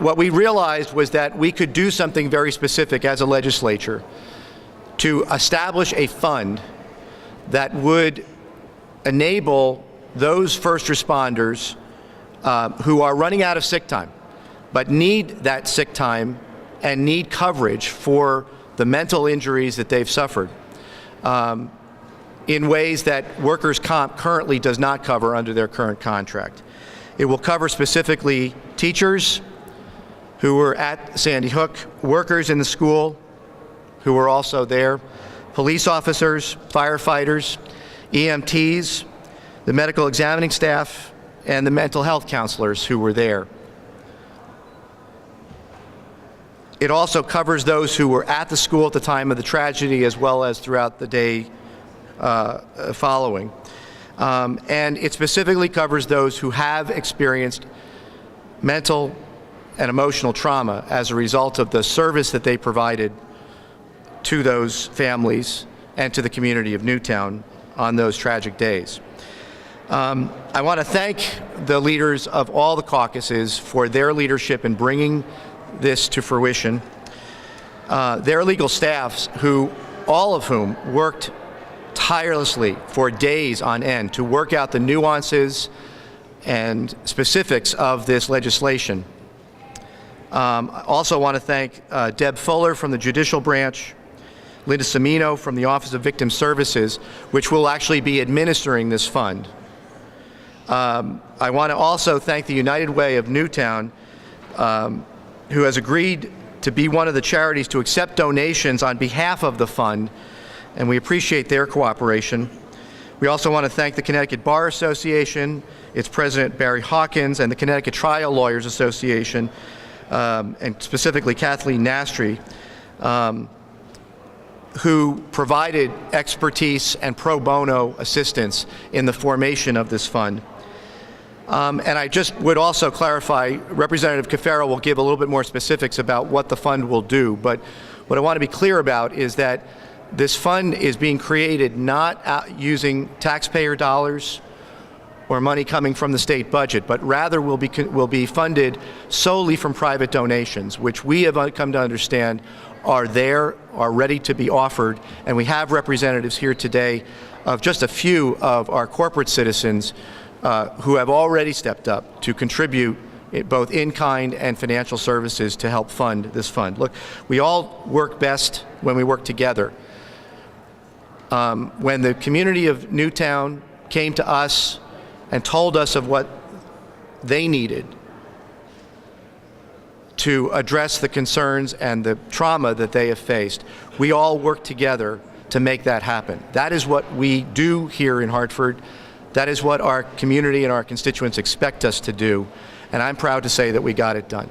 what we realized was that we could do something very specific as a legislature to establish a fund that would enable those first responders who are running out of sick time, but need that sick time and need coverage for the mental injuries that they've suffered in ways that workers' comp currently does not cover under their current contract. It will cover specifically teachers who were at Sandy Hook, workers in the school who were also there, police officers, firefighters, EMTs, the medical examining staff, and the mental health counselors who were there. It also covers those who were at the school at the time of the tragedy as well as throughout the day following. And it specifically covers those who have experienced mental and emotional trauma as a result of the service that they provided to those families and to the community of Newtown on those tragic days. I want to thank the leaders of all the caucuses for their leadership in bringing this to fruition. Their legal staffs, all of whom worked tirelessly for days on end to work out the nuances and specifics of this legislation. I also want to thank Deb Fuller from the Judicial Branch, Linda Semino from the Office of Victim Services, which will actually be administering this fund. I want to also thank the United Way of Newtown, who has agreed to be one of the charities to accept donations on behalf of the fund, and we appreciate their cooperation. We also want to thank the Connecticut Bar Association, its president Barry Hawkins, and the Connecticut Trial Lawyers Association, and specifically Kathleen Nastry, who provided expertise and pro bono assistance in the formation of this fund. And I just would also clarify, Representative Cafaro will give a little bit more specifics about what the fund will do, but what I want to be clear about is that this fund is being created not using taxpayer dollars or money coming from the state budget, but rather will be funded solely from private donations, which we have come to understand are ready to be offered, and we have representatives here today of just a few of our corporate citizens who have already stepped up to contribute both in-kind and financial services to help fund this fund. Look, we all work best when we work together. When the community of Newtown came to us and told us of what they needed to address the concerns and the trauma that they have faced, we all worked together to make that happen. That is what we do here in Hartford. That is what our community and our constituents expect us to do, and I'm proud to say that we got it done.